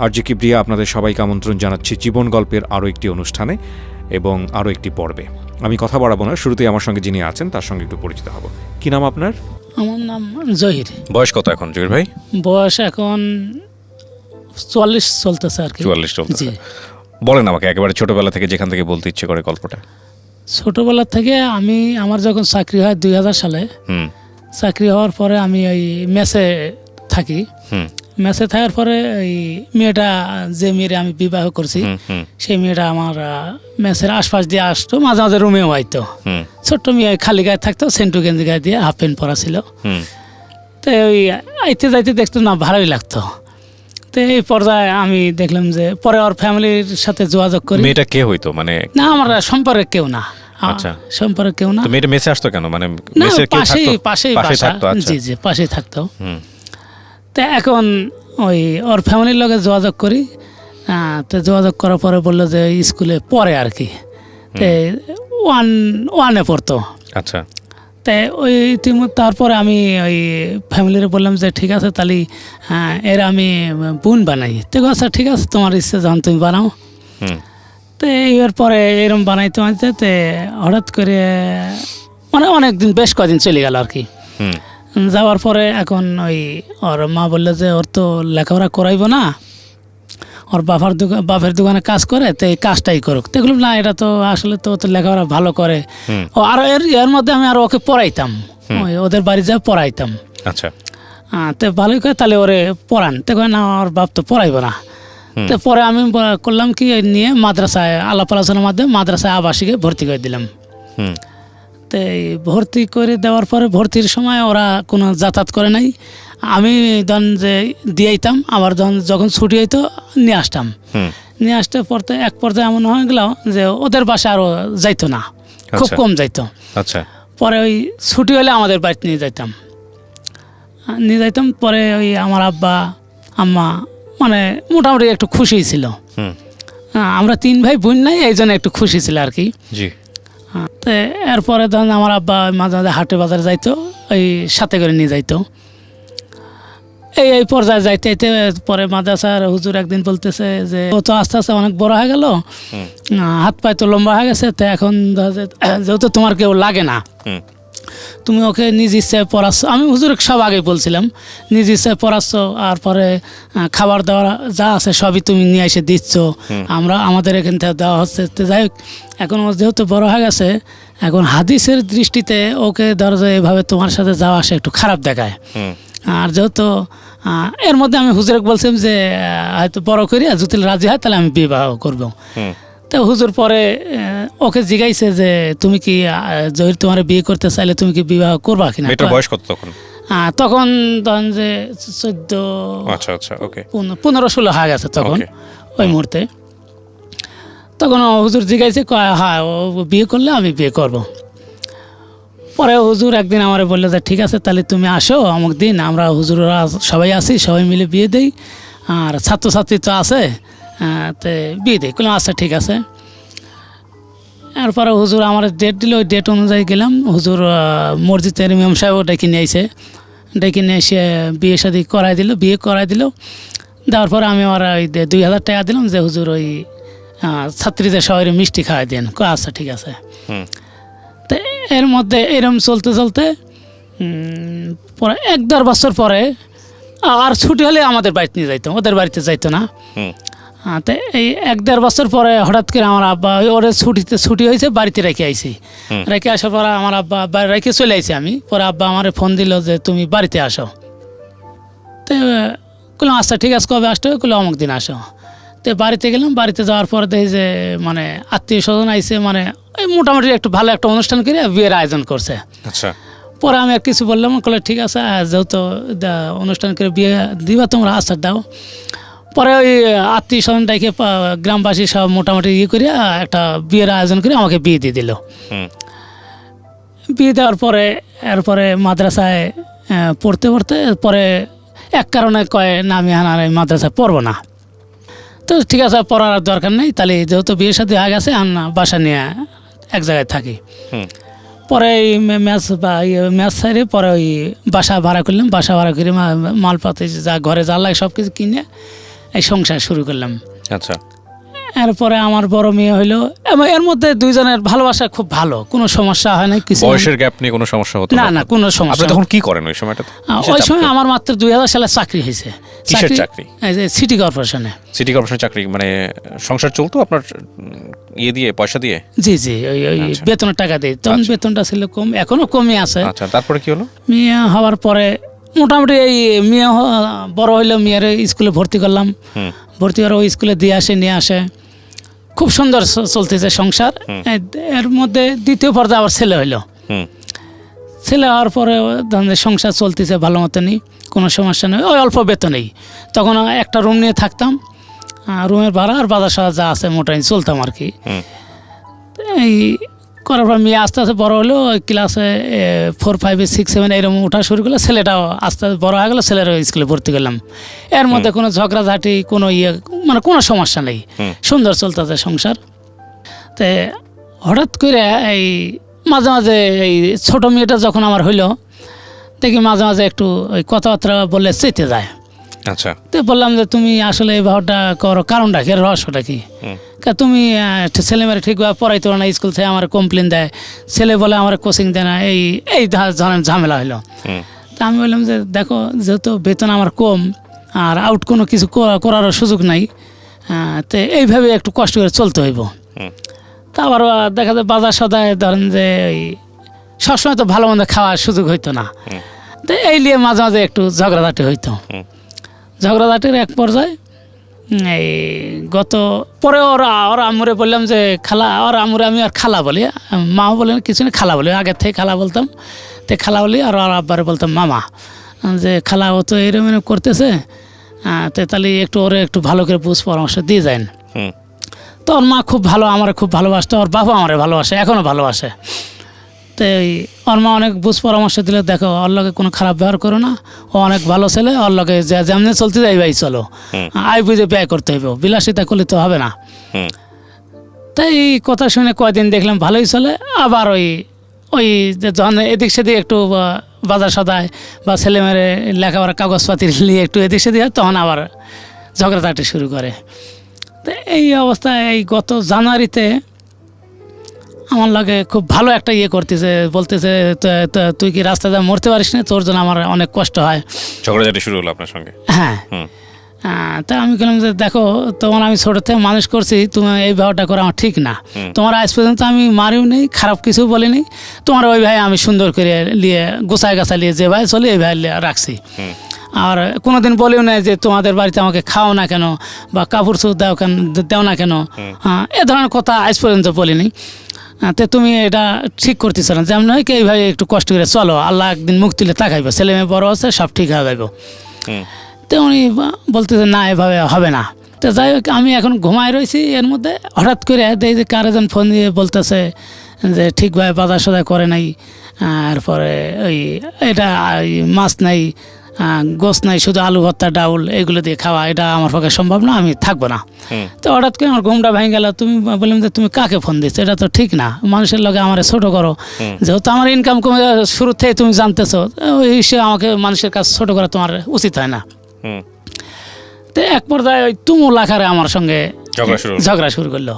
RJ Kibria আপনাদের সবাইকে আমন্ত্রণ জানাচ্ছি জীবন গল্পের আরও একটি অনুষ্ঠানে এবং আরও একটি পর্বে। আমি কথা বাড়াবো না, শুরুতেই আমার সঙ্গে যিনি আছেন তার সঙ্গে একটু পরিচিত হব। কি নাম আপনার? আমার নাম জহির। বয়স কত এখন জহির ভাই? বয়স এখন 44 চলতেছে আর কি। 44 চলতেছে। বলেন আমাকে একেবারে ছোটবেলা থেকে যেখান থেকে বলতে ইচ্ছে করে গল্পটা। ছোটবেলা থেকে আমার যখন চাকরি হয় 2000 সালে, চাকরি হওয়ার পরে আমি ওই মেসে থাকি। মেসে থাকার পরে ওই মেয়েটা, যে মেয়েটা আমি বিবাহ করছি, সেই মেয়েটা আমার মেসের আশপাশ দিয়ে আসতো, মাঝে মাঝে রুমেও আইতো। ছোট্ট মেয়ে খালি গায়ে থাকতো, সেন্টু গেঞ্জি গায়ে দিয়ে, হাফ প্যান্ট পরা ছিল। তো ওই আইতে যাইতে দেখতো না, ভালোই লাগতো। তো এই পর্যায়ে আমি দেখলাম যে পরে ওর ফ্যামিলির সাথে যোগাযোগ করি। মেয়েটা কে হইতো? মানে না, আমার সম্পর্কে কেউ না। আচ্ছা, সম্পর্কে কেউ না। তো মেয়েটা মেসে আসতো কেন? মানে মেসের কেউ থাকতো? পাশেই থাকতো। জি জি, পাশেই থাকতো। তো এখন ওই ওর ফ্যামিলির লগে যোগাযোগ করি। তো যোগাযোগ করার পরে বললো যে স্কুলে পড়ে আর কি, ওয়ানে পড়তো। আচ্ছা। তাই ওই তারপরে আমি ওই ফ্যামিলির বললাম যে ঠিক আছে, তাহলে এর আমি বোন বানাই। তো আচ্ছা ঠিক আছে, তোমার ইচ্ছে যখন তুমি বানাও। তো এর পরে এরকম বানাইতে বানাইতে তো হঠাৎ করে মানে অনেকদিন, বেশ কদিন চলে গেল আর কি। যাওয়ার পরে এখন ওই ওর মা বললো যে ওর তো লেখাপড়া করাইবো না, ওর বাপের দোকানে কাজ করে, তো এই কাজটাই করুক। তো বললাম না, এটা তো আসলে তো লেখাপড়া ভালো করে। আর এর মধ্যে আমি আর ওকে পড়াইতাম, ওদের বাড়ি যা পড়াইতাম। আচ্ছা। তো ভালোই করে, তাহলে ওরে পড়ান। তো না, ওর বাপ তো পড়াইবো না। তো পরে আমি করলাম কি, নিয়ে মাদ্রাসায় আলাপ আলোচনার মাধ্যমে মাদ্রাসায় আবাসিকে ভর্তি করে দিলাম। তো ভর্তি করে দেওয়ার পরে ভর্তির সময় ওরা কোনো যাতায়াত করে নাই। আমি ধরেন যে দিয়ে আইতাম, আবার যখন ছুটি হইতো নিয়ে আসতাম। নিয়ে আসতে পড়তে এক পর্যায়ে এমন হয়ে গেল যে ওদের বাসায় আরও যাইতো না, খুব কম যাইতো। আচ্ছা। পরে ওই ছুটি হলে আমাদের বাড়িতে নিয়ে যাইতাম। পরে ওই আমার আব্বা আম্মা মানে মোটামুটি একটু খুশি ছিল। আমরা 3 ভাই বোন নাই, এই জন্য একটু খুশি ছিল আর কি। তো এরপরে ধরেন আমার আব্বা মাঝে মাঝে হাটে বাজারে যাইতো, ওই সাথে করে নিয়ে যাইতো। এই পর্যায়ে যাইতে যাইতে পরে মাদ্রাসার হুজুর একদিন বলতেছে যে ও তো আস্তে আস্তে অনেক বড় হয়ে গেল, হাত পায়ে তো লম্বা হয়ে গেছে, তো এখন যেহেতু তোমার কেউ লাগে না, তুমি ওকে নিজ ইচ্ছায় পড়াচ্ছ। আমি হুজুরকে সব আগেই বলছিলাম, নিজ ইচ্ছায় পড়াচ্ছ, আর পরে খাবার দাবার যা আছে সবই তুমি নিয়ে এসে দিচ্ছ, আমাদের এখান থেকে দেওয়া হচ্ছে। তো যাই হোক, এখন ও যেহেতু বড় হয়ে গেছে, এখন হাদিসের দৃষ্টিতে ওকে ধরো যে এভাবে তোমার সাথে যাওয়া আসা একটু খারাপ দেখায়। আর যেহেতু এর মধ্যে আমি হুজুরকে বলছিলাম যে হয়তো বড় করি, যদি রাজি হয় তাহলে আমি বিবাহ করবো। তো হুজুর পরে ওকে জিজ্ঞাইছে যে তুমি কি জহির, তোমার বিয়ে করতে চাইলে তুমি কি বিবাহ করবা কিনা? মেয়েটার বয়স কত তখন? তখন ধরেন যে 15-16 হয়ে গেছে তখন ওই মুহূর্তে। তখন হুজুর জিজ্ঞাইছে, হ্যাঁ ও বিয়ে করলে আমি বিয়ে করব। পরে হুজুর একদিন আমার বললো যে ঠিক আছে, তাহলে তুমি আসো অমুক দিন, আমরা হুজুররা সবাই আসি, সবাই মিলে বিয়ে দেই, আর ছাত্রছাত্রী তো আছে, তো বিয়ে দেই। বললাম আচ্ছা ঠিক আছে। এরপরে হুজুর আমার ডেট দিল, ওই ডেট অনুযায়ী গেলাম। হুজুর মসজিদের ইমাম সাহেব ডেকে নিয়ে এসে বিয়ে শাদি বিয়ে করাই দিল। দেওয়ার পরে আমি আমার ওই 2000 টাকা দিলাম যে হুজুর ওই ছাত্রীদের সবাই মিষ্টি খাওয়াই দেন। আচ্ছা ঠিক আছে। তো এর মধ্যে এরম চলতে চলতে পরে 1-1.5 বছর পরে আর ছুটি হলে আমাদের বাড়িতে নিয়ে যাইতো, ওদের বাড়িতে যাইতো না। তো এই 1-1.5 বছর পরে হঠাৎ করে আমার আব্বা ওর ছুটি হয়েছে, বাড়িতে রেখে আইছি। রেখে আসার পরে আমার আব্বা বাড়ি রেখে চলে আইছি আমি। পরে আব্বা আমার ফোন দিল যে তুমি বাড়িতে আসো। তো বললাম আচ্ছা ঠিক আছে, কবে আসতে হবে? বললো অমুক দিন আসো। তো বাড়িতে গেলাম। বাড়িতে যাওয়ার পরে দেখি যে মানে আত্মীয় স্বজন আইসে, মানে এই মোটামুটি একটু ভালো একটা অনুষ্ঠান করে বিয়ের আয়োজন করছে। আচ্ছা। পরে আমি আর কিছু বললাম, বলে ঠিক আছে, যেহেতু অনুষ্ঠান করে বিয়ে দিবা তোমরা, আচ্ছা দাও। পরে ওই আত্মীয় স্বজন ডেকে গ্রামবাসী সব মোটামুটি করে একটা বিয়ের আয়োজন করে আমাকে বিয়ে দিয়ে দিল। বিয়ে দেওয়ার পরে এরপরে মাদ্রাসায় পড়তে পরে এক কারণে কয় না, আমি মাদ্রাসায় পড়বো না। তো ঠিক আছে, পড়ার দরকার নেই, তাহলে যেহেতু বিয়ের সাথে হয়ে গেছে, বাসা নিয়ে এক জায়গায় থাকি। পরে এই ম্যাচ সাইডে পরে ওই বাসা ভাড়া করলাম। বাসা ভাড়া করে মালপাতি যা ঘরে যা লাগে সব কিছু কিনে এই সংসার শুরু করলাম। আচ্ছা, এরপরে আমার বড় মেয়ে হইলো, এবং এর মধ্যে দুইজনের ভালোবাসা খুব ভালো, কোনো সমস্যা হয় না কিছু। বয়সের গ্যাপ নিয়ে কোনো সমস্যা হতো না, না কোনো আপনি সমস্যা। তখন কি করেন ওই সময়টাতে? ওই সময় আমার মাত্র 2000 সালে চাকরি হয়েছে। কিসের চাকরি? এই যে সিটি কর্পোরেশনে। সিটি কর্পোরেশন চাকরি, মানে সংসার চলতো আপনার ইয়ে দিয়ে, পয়সা দিয়ে? জি জি, ওই বেতনের টাকা দিই তখন। বেতনটা ছিল কম, এখনো কমই আছে। আচ্ছা, তারপরে কি হলো? মেয়ে হওয়ার পরে মোটামুটি এই মেয়ে বড় হইলো, মেয়ের স্কুলে ভর্তি করলাম। ভর্তি করে ওই স্কুলে দিয়ে আসে, নিয়ে আসে, খুব সুন্দর চলতেছে সংসার। এর মধ্যে দ্বিতীয় পর্যায়ে আবার ছেলে হইলো। ছেলে হওয়ার পরে ধরেন সংসার চলতেছে ভালো মতনই, কোনো সমস্যা নেই। ওই অল্প বেতনেই তখন একটা রুম নিয়ে থাকতাম, রুমের ভাড়া আর বাজার সাজা যা আছে মোটামুটি চলতাম আর কি। এই করার পর মেয়ে আস্তে আস্তে বড় হলো, ক্লাসে 4, 5, 6, 7 এরকম ওঠা শুরু করলো। ছেলেটাও আস্তে আস্তে বড় হয়ে গেলো, ছেলের স্কুলে ভর্তি করলাম। এর মধ্যে কোনো ঝগড়াঝাটি, কোনো মানে কোনো সমস্যা নেই, সুন্দর চলতেছে সংসার। তো হঠাৎ করে এই মাঝে মাঝে এই ছোটো মেয়েটা যখন আমার হইলো, দেখি মাঝে মাঝে একটু ওই কথাবার্তা বললে চেতে যায়। আচ্ছা, তো বললাম যে তুমি আসলে এই ভাবটা করো, কারণটা কি, রহস্যটা কি? তুমি ছেলেমেয়েরা ঠিকভাবে পড়াইতো না, স্কুল থেকে আমার কমপ্লেন দেয়, ছেলে বলে আমার কোচিং দেয় না, এই ধরনের ঝামেলা হলো। তা আমি বললাম যে দেখো, যেহেতু বেতন আমার কম আর আউট কোনো কিছু করারও সুযোগ নাই, তো এইভাবে একটু কষ্ট করে চলতে হইব। তা আবার দেখা যায় বাজার সদায় ধরেন যে ওই সবসময় তো ভালো মন্দ খাওয়ার সুযোগ হইতো না, তো এই নিয়ে মাঝে মাঝে একটু ঝগড়াঝাটি হইতো। ঝগড়াঝাটির এক পর্যায়ে এই পরে ওরা আমরে বললাম যে খালা, ওর আমরে আমি আর খালা বলি, মাও বলেন কিছু না, খালা বলি, আগের থেকে খালা বলতাম। তো খালা বলি, আর ওর আব্বারে বলতাম মামা, যে খালা ও তো এরকম করতেছে, তো তাহলে একটু ওরে একটু ভালো করে বুঝ পরামর্শ দিয়ে যান। তো ওর মা খুব ভালো, আমার খুব ভালোবাসতো, ওর বাবা আমারে ভালোবাসে, এখনও ভালোবাসে। তো ওর মা অনেক বুঝ পরামর্শ দিলে, দেখো ওর লগে কোনো খারাপ ব্যবহার করো না, ও অনেক ভালো ছেলে, ওর লগে যেমনি চলতে যাই ভাই চলো, আয় বুঝে ব্যয় করতে হইব, বিলাসিতা করলে তো হবে না। তাই এই কথা শুনে কয়দিন দেখলাম ভালোই চলে। আবার ওই যখন এদিক সেদিক একটু বাজার সদায় বা ছেলেমেয়ের লেখাপড়ার কাগজপাতি নিয়ে একটু এদিক সেদিক হয়, তখন আবার ঝগড়াঝাটি শুরু করে। তো এই অবস্থায় এই গত জানুয়ারিতে আমার লাগে খুব ভালো একটা করতেছে, বলতেছে তুই কি রাস্তাতে মরতে পারিস না, তোর জন্য আমার অনেক কষ্ট হয়। ঝগড়াঝাটি শুরু হলো আপনার সঙ্গে? হ্যাঁ। তা আমি বললাম যে দেখো, তোমার আমি ছোটো থেকে মানুষ করছি, তুমি এই ব্যবহারটা করা আমার ঠিক না। তোমার আজ পর্যন্ত আমি মারিও নেই, খারাপ কিছু বলিনি, তোমার ওই ভাই আমি সুন্দর করে নিয়ে গোছায় গাছা নিয়ে যে ভাই চলে এই ভাই রাখছি। আর কোনোদিন বলেও না যে তোমাদের বাড়িতে আমাকে খাও না কেন, বা কাপড় চোপড় দেও না কেন, এ ধরনের কথা আজ পর্যন্ত বলিনি। তো তুমি এটা ঠিক করতেছ না, যেমন হয় কি এইভাবে একটু কষ্ট করে চলো, আল্লাহ একদিন মুখ তুলে তাকাইব, ছেলে মেয়ে বড় আছে, সব ঠিক হয়ে যাইব। তো উনি বলতেছে না, এভাবে হবে না। তো যাই হোক, আমি এখন ঘুমায় রয়েছি, এর মধ্যে হঠাৎ করে দেখি যে কারেজন ফোন দিয়ে বলতেছে যে ঠিকভাবে বাজার সদায় করে নাই, এরপরে ওই এটা মাছ নাই, গোস নাই, শুধু আলু ভর্তা ডাউল এগুলো দিয়ে খাওয়া, এটা আমার পক্ষে সম্ভব না, আমি থাকবো না। তো হঠাৎ করে আমার ঘুমটা ভেঙে গেল। তুমি বললাম যে তুমি কাকে ফোন দিচ্ছ, এটা তো ঠিক না, মানুষের লগে আমার ছোট করো, যেহেতু আমার ইনকাম কমে শুরু থেকে তুমি জানতেছো, ওই হিসেবে আমাকে মানুষের কাছে ছোট করা তোমার উচিত হয় না। তো এক পর্যায়ে ওই তুমুল আকারে আমার সঙ্গে ঝগড়া শুরু করলো।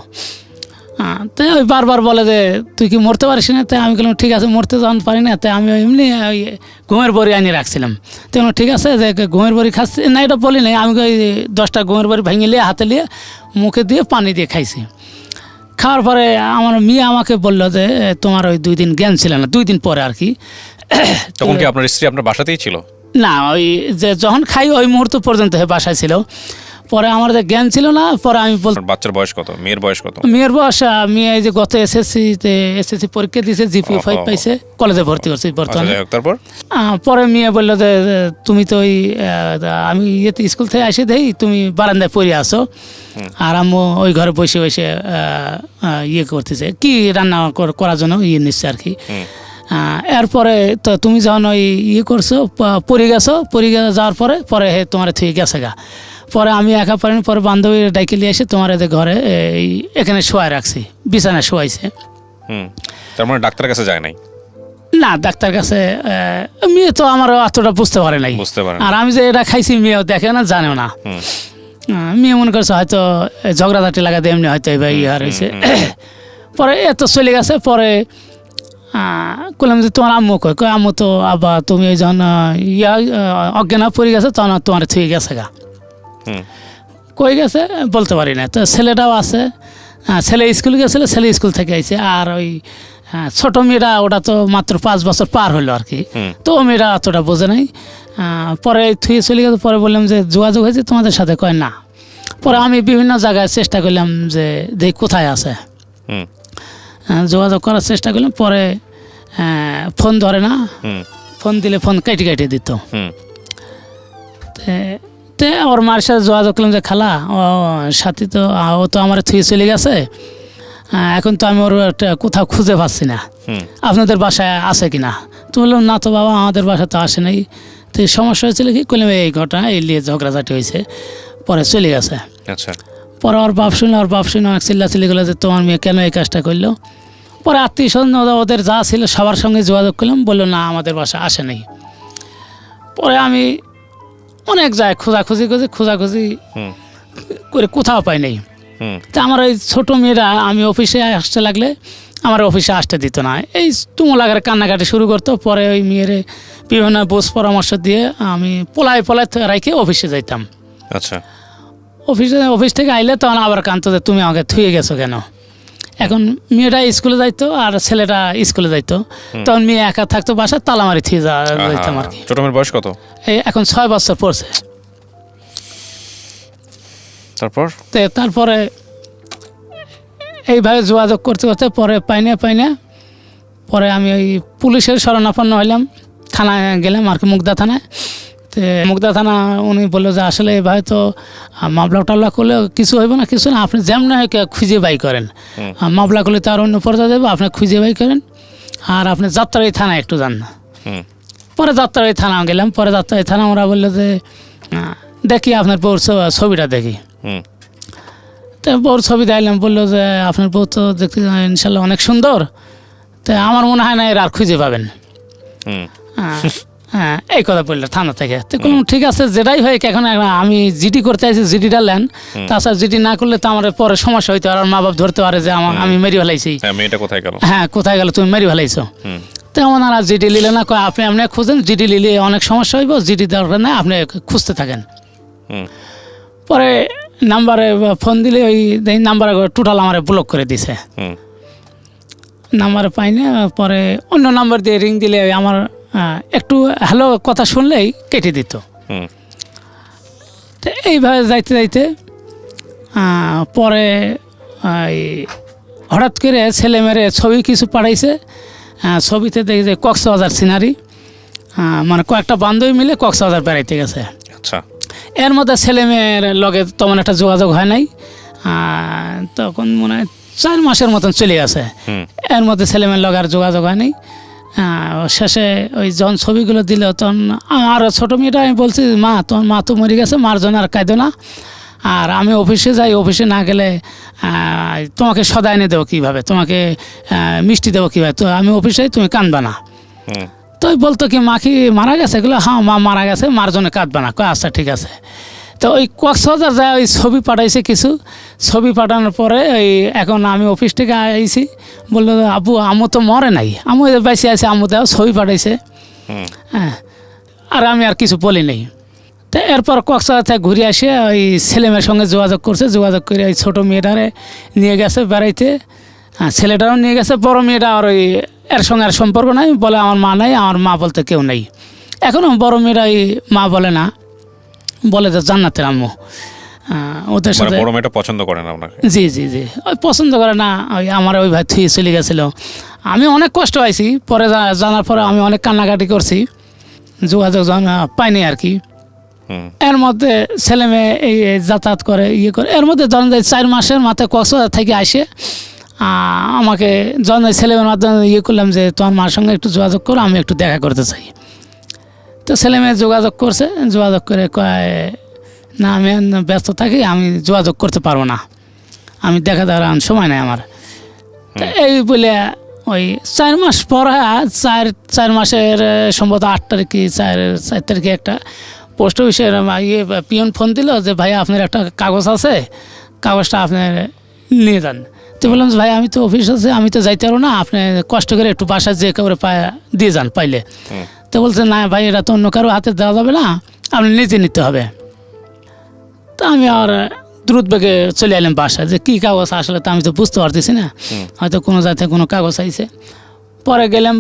তো ওই বারবার বলে যে তুই কি মরতে পারিস না? তাই আমি বললাম ঠিক আছে, মরতে যখন পারি না, তাই আমি এমনি ওই ঘুমের বড়ি আনিয়ে রাখছিলাম। তো ঠিক আছে, যে ঘুমের বড়ি খাচ্ছি না, এটা বলি নাই, আমি ওই 10টা ঘুমের বড়ি ভেঙে নিয়ে হাতে নিয়ে মুখে দিয়ে পানি দিয়ে খাইছি। খাওয়ার পরে আমার মেয়ে আমাকে বললো যে তোমার ওই 2 দিন জ্ঞান ছিল না, 2 দিন পরে আর কি। তখন কি আপনার স্ত্রী আপনার বাসাতেই ছিল? না, ওই যে যখন খাই ওই মুহূর্ত পর্যন্ত বাসায় ছিল, পরে আমার যে জ্ঞান ছিল না। পরে আমি বাচ্চার বয়স কত, মেয়ের বয়স কত? মেয়ের বয়স, মেয়ে এই যে গত এসএসসি পরীক্ষা দিয়েছে, জিপিএ 5 পাইছে, কলেজে ভর্তি করছি বর্তমানে। তারপর পরে মেয়ে বললো যে তুমি তো ওই আমি স্কুল থেকে এসে দেই তুমি বারান্দায় পড়ে আসো, আর আম্মু ওই ঘরে বসে বসে করতেছে কি রান্না করার জন্য নিচ্ছে আর কি। এরপরে তো তুমি যখন ওই করছো, পড়ে গেছো, পড়ে যাওয়ার পরে তোমার থুয়ে গেছে গা। পরে আমি একা পারিনি, পরে বান্ধবী ডাইকে নিয়ে এসে তোমার এদের ঘরে এখানে শোয়াই রাখছি, বিছানায় শোয়াইছে। তার মানে ডাক্তারের কাছে যায় নাই? না, ডাক্তার কাছে মেয়ে তো আমার অতটা বুঝতে পারে নাই, আর আমি যে এটা খাইছি মেয়েও দেখে না, জানেও না। মেয়ে মনে করছে হয়তো ঝগড়াঝাটি লাগাতে এমনি হয়তো এইভাবে ইয়ে হয়েছে। পরে এত চলে গেছে। পরে বললাম যে তোমার আম্মু কয় আম্মু তো আব্বা তুমি ওই যখন অজ্ঞান পড়ে গেছে তখন তোমার থুয়ে গেছে গা। কই গেছে বলতে পারি না। তো ছেলেটাও আছে, ছেলে স্কুলে গেছিলো, ছেলে স্কুল থেকে আইছে। আর ওই ছোট মেয়েটা ওটা তো মাত্র 5 বছর পার হলো আর কি। তো ও মেয়েটা অতটা বোঝে নাই। পরে থুয়ে চলে গেছে। পরে বললাম যে যোগাযোগ হয়েছে তোমাদের সাথে? কয় না। পরে আমি বিভিন্ন জায়গায় চেষ্টা করলাম যে দেখি কোথায় আছে, যোগাযোগ করার চেষ্টা করলাম। পরে ফোন ধরে না, ফোন দিলে ফোন কেটে দিত। তে ওর মার সাথে যোগাযোগ করলাম যে খালা ও সাথী তো ও তো আমার থুয়ে চলে গেছে, এখন তো আমি ওর একটা কোথাও খুঁজে পাচ্ছি না, আপনাদের বাসায় আছে কিনা? তো বললাম না তো বাবা আমাদের বাসায় তো আসে নাই। তো সমস্যা হয়েছিল কি করলাম এই ঘটনা এই নিয়ে ঝগড়াঝাটি হয়েছে, পরে চলে গেছে। আচ্ছা। পরে ওর বাপ শুনে অনেক চিল্লাচিল্লি করলো যে তোমার মেয়ে কেন এই কাজটা করলো। পরে আত্মীয় স্বজন ওদের যা ছিল সবার সঙ্গে যোগাযোগ করলাম, বললো না আমাদের বাসায় আসে নাই। পরে আমি অনেক যায় খোঁজাখুঁজি করে কোথাও পাই নাই। তা আমার ওই ছোটো মেয়েরা আমি অফিসে আসতে লাগলে আমার অফিসে আসতে দিত না, এই তুমুলাগারে কান্নাকাটি শুরু করতো। পরে ওই মেয়েরে বিভিন্ন বোঝ পরামর্শ দিয়ে আমি পোলায় রাখে অফিসে যাইতাম। আচ্ছা। অফিস থেকে আইলে তখন আবার কাঁদতো যে তুমি আমাকে থুয়ে গেছো কেন। এখন মেয়েটা স্কুলে যাইতো আর ছেলেটা স্কুলে যাইতো, তখন মেয়ে একা থাকতো বাসায়, তালামারি থুয়ে যাইতাম আর কি। ছোট মেয়ের বয়স কত? এই এখন 6 বছর পড়ছে। তারপরে এইভাবে যোগাযোগ করতে পরে পাই না পরে আমি ওই পুলিশের শরণাপন্ন হইলাম, থানায় গেলাম আর কি, মুগদা থানায়। তো মুগদা থানা উনি বললো যে আসলে এভাবে তো মামলা টামলা করলে কিছু হইব না, কিছু না, আপনি যেমন খুঁজে বাই করেন, মামলা করলে তার অন্য পর্যায়ে দেবো, আপনি খুঁজে বাই করেন আর আপনি যাত্রাবাড়ি থানায় একটু যান না। পরে যাত্রাবাড়ি থানা গেলাম। পরে যাত্রাবাড়ি থানা ওরা বললো যে দেখি আপনার বউর ছবিটা দেখি। তো বউর ছবি দেখলাম, বললো যে আপনার বউ তো দেখতে ইনশাল্লাহ অনেক সুন্দর, তো আমার মনে হয় না এর আর খুঁজে পাবেন। হ্যাঁ এই কথা বললো থানা থেকে। তো কোনো ঠিক আছে যেটাই হয়, এখন আমি জিডি করতে চাইছি, জিডিটা নেন, তাছাড়া জিডি না করলে তো আমার পরে সমস্যা হইতো, আর মা বাপ ধরতে পারে যে আমি মেরি ফেলাইছি। মেয়েটা কোথায় গেল? হ্যাঁ কোথায় গেল, তুমি মেরি ফেলাইছো। তো আমার আর জিডি নিলে না, আপনি খুঁজেন, জিডি নিলে অনেক সমস্যা হইব, জিডি দরকার না, আপনি খুঁজতে থাকেন। পরে নাম্বারে ফোন দিলে ওই নাম্বার টোটাল আমার ব্লক করে দিছে, নাম্বার পাই না। পরে অন্য নাম্বার দিয়ে রিং দিলে আমার একটু হ্যালো কথা শুনলেই কেটে দিত। তো এইভাবে যাইতে পরে হঠাৎ করে ছেলে মেরে ছবি কিছু পাঠাইছে, ছবিতে দেখি যে কক্সবাজার সিনারি, মানে কয়েকটা বান্ধবী মিলে কক্সবাজার বেড়াইতে গেছে। আচ্ছা। এর মধ্যে ছেলে মেয়ের লগে তেমন একটা যোগাযোগ হয় নাই, তখন মনে হয় 4 মাসের মতন চলে গেছে। এর মধ্যে ছেলে মেয়ের লগে আর যোগাযোগ হয় নাই। শেষে ওই যখন ছবিগুলো দিল তখন আর ছোটো মেয়েটা আমি বলছি মা তোমার মা তো মরে গেছে, মার জন্য আর কাঁদো না, আর আমি অফিসে যাই, অফিসে না গেলে তোমাকে সদা এনে দেবো কীভাবে, তোমাকে মিষ্টি দেবো কীভাবে, তো আমি অফিসে তুমি কাঁদবা না। তো বলতো কি মা কি মারা গেছে? এগুলো হ্যাঁ মা মারা গেছে, মার জন্য কাঁদবা না। কয় আচ্ছা ঠিক আছে। তো ওই কক্সবাজার যায় ওই ছবি পাঠাইছে, কিছু ছবি পাঠানোর পরে ওই এখন আমি অফিস থেকে আইছি, বললো আব্বু আম্মু তো মরে নাই, আম্মু বেঁচে আছে, আম্মু দেওয়া ছবি পাঠাইছে। হ্যাঁ আর আমি আর কিছু বলি নাই। তো এরপর কক্সবাজার থেকে ঘুরে আসে ওই ছেলেমেয়ের সঙ্গে যোগাযোগ করছে, যোগাযোগ করে ওই ছোটো মেয়েটারে নিয়ে গেছে বেড়াইতে, ছেলেটারও নিয়ে গেছে। বড় মেয়েটা আর ওই এর সঙ্গে আর সম্পর্ক নাই, বলে আমার মা নাই, আমার মা বলতে কেউ নেই। এখনও বড় মেয়েরা ওই মা বলে না, বলে যে জান্নাতের আম্মু। ওদের সাথে বড় মেয়েটা পছন্দ করে না আপনাকে? জি ওই পছন্দ করে না, ওই আমার ওই ভাই থুয়ে চলে গেছিলো। আমি অনেক কষ্ট পাইছি, পরে জানার পরে আমি অনেক কান্নাকাটি করছি, যোগাযোগ পাইনি আর কি। এর মধ্যে ছেলে মেয়ে এই যাতায়াত করে ইয়ে করে, এর মধ্যে ধরেন 4 মাসের মাথায় কক্সবাজার থেকে আসে আমাকে যখন ছেলেমেয়ের মাধ্যমে ইয়ে করলাম যে তোমার মার সঙ্গে একটু যোগাযোগ করো, আমি একটু দেখা করতে চাই। তো ছেলে মেয়ে যোগাযোগ করছে, যোগাযোগ করে কয় না আমি ব্যস্ত থাকি, আমি যোগাযোগ করতে পারবো না, আমি দেখা দেওয়ার সময় নেই আমার। তো এই বলে ওই 4 মাস পর 4 মাসের সম্ভবত 8 তারিখে 4 তারিখে একটা পোস্ট অফিসের ইয়ে পিয়ন ফোন দিল যে ভাই আপনার একটা কাগজ আছে, কাগজটা আপনি নিয়ে যান। তো বললাম যে ভাই আমি তো অফিস আছে, আমি তো যাইতে পারবো না, আপনি কষ্ট করে একটু বাসায় যে করে দিয়ে যান পাইলে। তো বলছে না ভাই এটা তো অন্য কারো হাতে দেওয়া যাবে না, আপনি নিজে নিতে হবে। তো আমি আর দ্রুত বেগে চলে এলাম বাসায়, যে কী কাগজ আসলে তো আমি তো বুঝতে পারতেছি না, হয়তো কোনো জায়গাতে কোনো কাগজ আইছে। পরে গেলাম,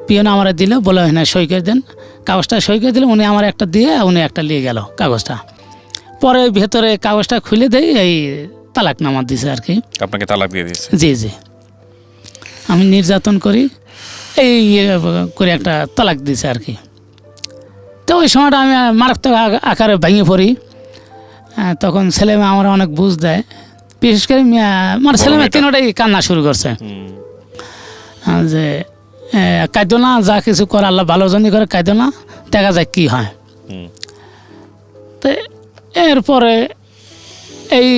পিয়ন আমার দিল, বলে না সই করে দেন, কাগজটা সই করে দিলে উনি আমার একটা দিয়ে উনি একটা নিয়ে গেল কাগজটা। পরে ভেতরে কাগজটা খুলে দেই, এই তালাকনামা দিছে আর কি। আপনাকে তালাক দিয়ে দিয়েছে? জি জি, আমি নির্যাতন করি এই করে একটা তালাক দিছে আর কি। তো ওই সময়টা আমি মারাত্মক আকারে ভেঙে পড়ি। তখন ছেলে মেয়ে আমার অনেক বুঝ দেয়, বিশেষ করে আমার ছেলে মেয়ে তিনটাই কান্না শুরু করছে যে কাঁদো না, যা কিছু করে আল্লাহ ভালো জন্য করে, কাঁদো না, দেখা যায় কী হয়। তো এরপরে এই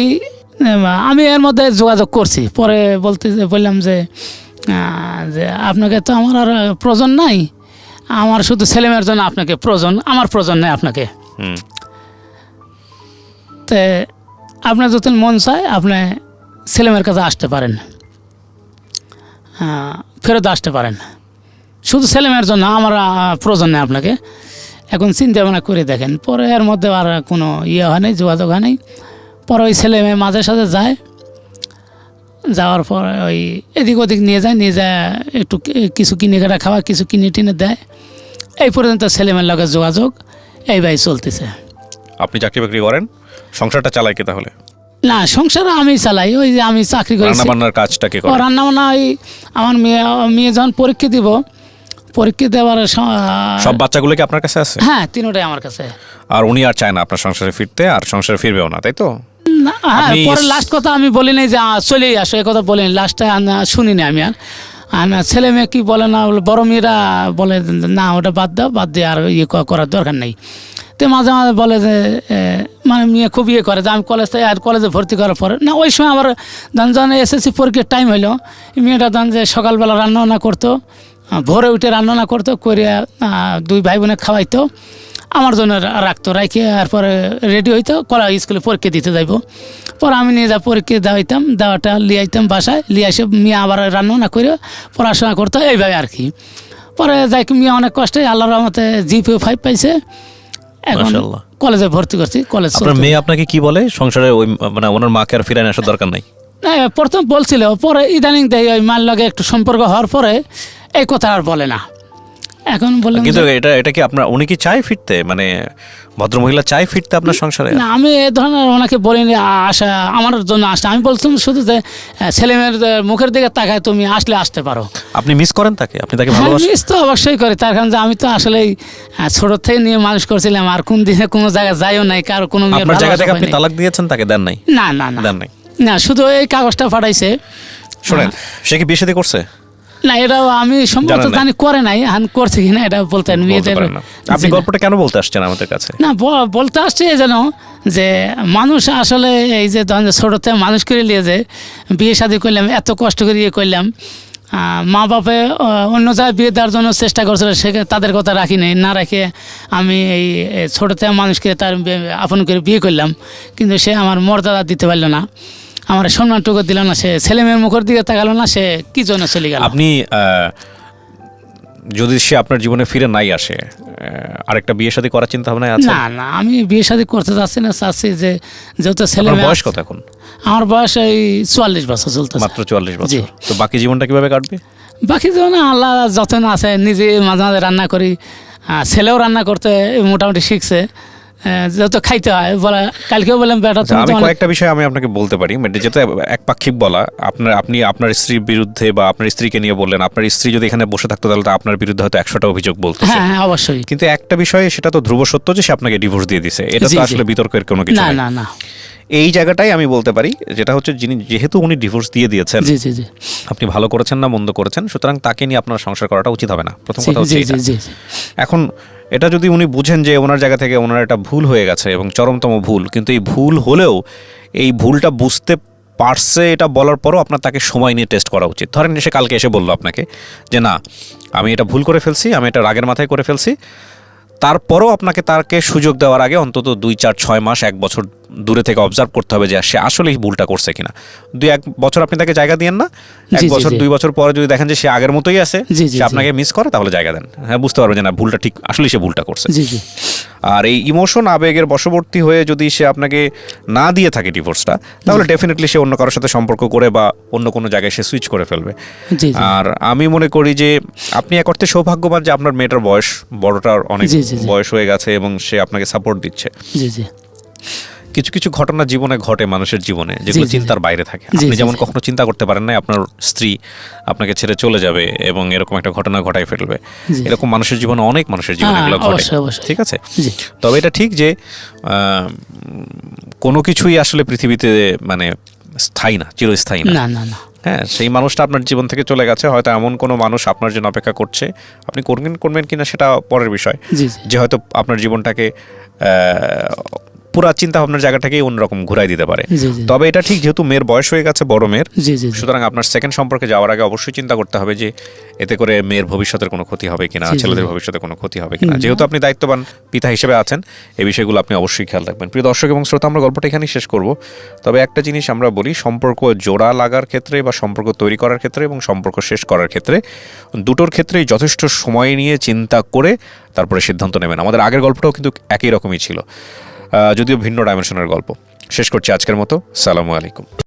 আমি এর মধ্যে যোগাযোগ করছি, পরে বললাম যে আপনাকে তো আমার আর প্রয়োজন নাই, আমার শুধু ছেলেমেয়ের জন্য আপনাকে প্রয়োজন, আমার প্রয়োজন নেই আপনাকে। তো আপনার যদি মন চায় আপনি ছেলেমেয়ের কাছে আসতে পারেন, ফেরত আসতে পারেন, শুধু ছেলেমেয়ের জন্য, আমার প্রয়োজন নেই আপনাকে। এখন চিন্তা ভাবনা করে দেখেন। পরে এর মধ্যে আর কোনো ইয়ে হয় নাই, যোগাযোগ হয় নাই। পরে ওই ছেলে মেয়ে মাঝে সাথে যায়, যাওয়ার পর ওই এদিক ওদিক নিয়ে যায়, একটু কিছু কিনে কাটা খাওয়া, কিছু কিনে টিনে দেয়। এই পর্যন্ত ছেলেমেয়ের লগে যোগাযোগ এইভাবে চলতেছে। আপনি চাকরি বাকরি করেন, সংসারটা চালায় কে তাহলে? না, সংসার আমি চালাই, ওই যে আমি চাকরি করি। রান্নাবান্নার কাজটা কে করে? রান্নাবান্না ওই আমার মেয়ে যখন পরীক্ষা দিব, পরীক্ষা দেওয়ার সব বাচ্চাগুলো কি আপনার কাছে আছে? হ্যাঁ, তিনটাই আমার কাছে। আর উনি আর চায় না আপনার সংসারে ফিরতে, আর সংসারে ফিরবেও না, তাই তো? হ্যাঁ, পরে লাস্ট কথা আমি বলি নাই যে চলেই আসো, এ কথা বলিনি, লাস্টে শুনিনি আমি। আর ছেলে মেয়ে কি বলে না, বড় মেয়েরা বলে না ওটা বাদ দাও, বাদ দিয়ে আর ইয়ে করার দরকার নেই। তো মাঝে মাঝে বলে যে মানে মেয়ে খুব ইয়ে করে যে আমি কলেজে ভর্তি করার পরে না, ওই সময় আবার যখন এসএসসি পরীক্ষার টাইম হইলো, মেয়েটা তখন যে সকালবেলা রান্না করতো, ভোরে উঠে রান্না করতো, করে দুই ভাই বোনে খাওয়াইতো, আমার জন্য রাখতো, রাখে তারপরে রেডি হইতো, স্কুলে পরীক্ষা দিতে যাইব। পরে আমি নিয়ে যা পরীক্ষা দেওয়াইতাম, দেওয়াটা লিয়ে আইতাম বাসায়, লিয়ে এসে মেয়ে আবার রান্না করে পড়াশোনা করতো, এইভাবে আর কি। পরে যাই মেয়ে অনেক কষ্টে আল্লাহর রহমতে GPA 5 পাইছে, এখন কলেজে ভর্তি করছি। কলেজ মেয়ে আপনাকে কি বলে? সংসারে ওই মানে ওনার মাকে আর ফিরায় আসার দরকার নাই? প্রথম বলছিল, পরে ইদানিং দেয় ওই মার লগে একটু সম্পর্ক হওয়ার পরে এই কথা আর বলে না। এখন বললাম কিন্তু এটা কি আপনার, উনি কি চায় ফিরতে, মানে ভদ্রমহিলা চায় ফিরতে আপনার সংসারে? না, আমি এ ধরনের ওনাকে বলিনি আসা আমার জন্য আসা, আমি বলছিলাম শুধু যে ছেলেমেয়ের মুখের দিকে তাকায়, তুমি আসলে আসতে পারো। আপনি মিস করেন তাকে? আপনি তাকে ভালোবাসেন? মিস তো অবশ্যই করি, তার কারণ যে আমি তো আসলে ছোট থেকে নিয়ে মানুষ করছিলাম, আর কোন দিনে কোনো জায়গায় যাইও নাই, কারো কোনো আপনার জায়গা থেকে আপনি তালাক দিয়েছেন, তাকে দেন নাই? না না না দেন নাই, না, শুধু এই কাগজটা পাঠাইছে। শোনেন, সে কি বিয়ে শাদী করছে? না, এটাও আমি সম্ভবত জানি করে নাই, করছে কিনা এটা বলতেন মেয়েদের। আপনি গল্পটা কেন বলতে আসছেন আমাদের কাছে? না, বলতে আসছে যেন যে মানুষ আসলে এই যে ছোটতে মানুষ করে নিয়ে যে বিয়ে শাদী করলাম, এত কষ্ট করে ইয়ে করলাম, মা বাপে অন্য জায়গায় বিয়ে দেওয়ার জন্য চেষ্টা করছিল, সেখানে তাদের কথা রাখি নাই, না রেখে আমি এই ছোটতে মানুষকে তার আপন করে বিয়ে করলাম, কিন্তু সে আমার মর্যাদা দিতে পারলো না, আমার সম্মানটুকু দিল না, সে ছেলে মেয়ের মুখের দিকে তাকালো না, সে কি জন্য চলে গেল। আপনি যদি সে আপনার জীবনে ফিরে নাই আসে, আরেকটা বিয়ে শাদী করার চিন্তা ভাবনা আছে? না না, আমি বিয়ে শাদী করতে চাচ্ছি না, চাচ্ছি যে যেহেতু ছেলে মেয়ে। বয়স কত এখন? আমার বয়স এই 44 বছর চলতে। মাত্র 44 বছর? তো বাকি জীবনটা কিভাবে কাটবে? বাকি জীবনে আল্লাহ যতন আছে, নিজে মাঝে মাঝে রান্না করি, ছেলেও রান্না করতে মোটামুটি শিখছে, যত খাইতে হয় বলা। কালকেও বললাম বেটা, আমি কয়েকটা বিষয় আমি আপনাকে বলতে পারি, যেটা একপাক্ষিক বলা। আপনি আপনার স্ত্রীর বিরুদ্ধে বা আপনার স্ত্রীকে নিয়ে বললেন, আপনার স্ত্রী যদি এখানে বসে থাকতো তাহলে আপনার বিরুদ্ধে হয়তো 100টা অভিযোগ বলতো। হ্যাঁ অবশ্যই। কিন্তু একটা বিষয়, সেটা তো ধ্রুব সত্য যে সে আপনাকে ডিভোর্স দিয়ে দিয়েছে, এটা তো আসলে বিতর্কের কোনো কিছু না। না, এই জায়গাটাই আমি বলতে পারি, যেটা হচ্ছে যেহেতু উনি ডিভোর্স দিয়ে দিয়েছেন, আপনি ভালো করেছেন না মন্দ করেছেন, সুতরাং তাকে নিয়ে আপনার সংসার করাটা উচিত হবে না। প্রথম কথা হচ্ছে এখন এটা যদি উনি বুঝেন যে ওনার জায়গা থেকে ওনার একটা ভুল হয়ে গেছে এবং চরমতম ভুল, কিন্তু এই ভুল হলেও এই ভুলটা বুঝতে পারছে, এটা বলার পরও আপনার তাকে সময় নিয়ে টেস্ট করা উচিত। ধরেন সে কালকে এসে বললো আপনাকে যে না, আমি এটা ভুল করে ফেলছি, আমি এটা রাগের মাথায় করে ফেলছি, তারপরও আপনাকে তাকে সুযোগ দেওয়ার আগে অন্তত 2, 4, 6 মাস 1 বছর দূরে থেকে অবজার্ভ করতে হবে যে সে আসলে এই ভুলটা করছে কিনা। 2-1 বছর আপনি তাকে জায়গা দিয়েন না, 1 বছর 2 বছর পরে যদি দেখেন যে সে আগের মতোই আছে, সে আপনাকে মিস করে, তাহলে জায়গা দেন। হ্যাঁ, বুঝতে পারবে যে না, ভুলটা ঠিক, আসলে সে ভুলটা করছে। আর এই ইমোশন, আবেগের বশবর্তী হয়ে যদি সে আপনাকে না দিয়ে থাকে ডিভোর্সটা, তাহলে ডেফিনেটলি সে অন্য কারোর সাথে সম্পর্ক করে বা অন্য কোনো জায়গায় সে সুইচ করে ফেলবে। আর আমি মনে করি যে আপনি এক অর্থে সৌভাগ্যবান যে আপনার মেয়েটার বয়স, বড়টার অনেক বয়স হয়ে গেছে এবং সে আপনাকে সাপোর্ট দিচ্ছে। কিছু কিছু ঘটনা জীবনে ঘটে, মানুষের জীবনে, যেগুলো চিন্তার বাইরে থাকে। আপনি যেমন কখনো চিন্তা করতে পারেন না আপনার স্ত্রী আপনাকে ছেড়ে চলে যাবে এবং এরকম একটা ঘটনা ঘটাই ফেলবে, এরকম মানুষের জীবনে, অনেক মানুষের জীবনে এগুলো ঘটে, ঠিক আছে? তবে এটা ঠিক যে কোনো কিছুই আসলে পৃথিবীতে মানে স্থায়ী না, চিরস্থায়ী না। হ্যাঁ, সেই মানুষটা আপনার জীবন থেকে চলে গেছে, হয়তো এমন কোনো মানুষ আপনার জন্য অপেক্ষা করছে, আপনি করবেন কিনা সেটা পরের বিষয়, যে হয়তো আপনার জীবনটাকে পুরা চিন্তা ভাবনার জায়গাটাকেই অন্যরকম ঘুরাই দিতে পারে। তবে এটা ঠিক, যেহেতু মেয়ের বয়স হয়ে গেছে, বড় মেয়ের, সুতরাং আপনার সেকেন্ড সম্পর্কে যাওয়ার আগে অবশ্যই চিন্তা করতে হবে যে এতে করে মেয়ের ভবিষ্যতের কোনো ক্ষতি হবে কিনা, ছেলেদের ভবিষ্যতে কোনো ক্ষতি হবে কিনা। যেহেতু আপনি দায়িত্ববান পিতা হিসেবে আছেন, এই বিষয়গুলো আপনি অবশ্যই খেয়াল রাখবেন। প্রিয় দর্শক এবং শ্রোতা, আমরা গল্পটা এখানেই শেষ করব। তবে একটা জিনিস আমরা বলি, সম্পর্ক জোড়া লাগার ক্ষেত্রে বা সম্পর্ক তৈরি করার ক্ষেত্রে এবং সম্পর্ক শেষ করার ক্ষেত্রে, দুটোর ক্ষেত্রেই যথেষ্ট সময় নিয়ে চিন্তা করে তারপরে সিদ্ধান্ত নেবেন। আমাদের আগের গল্পটাও কিন্তু একই রকমই ছিল, যদিও ভিন্ন ডাইমেনশনের গল্প। শেষ করছি আজকের মতো। সালামু আলাইকুম।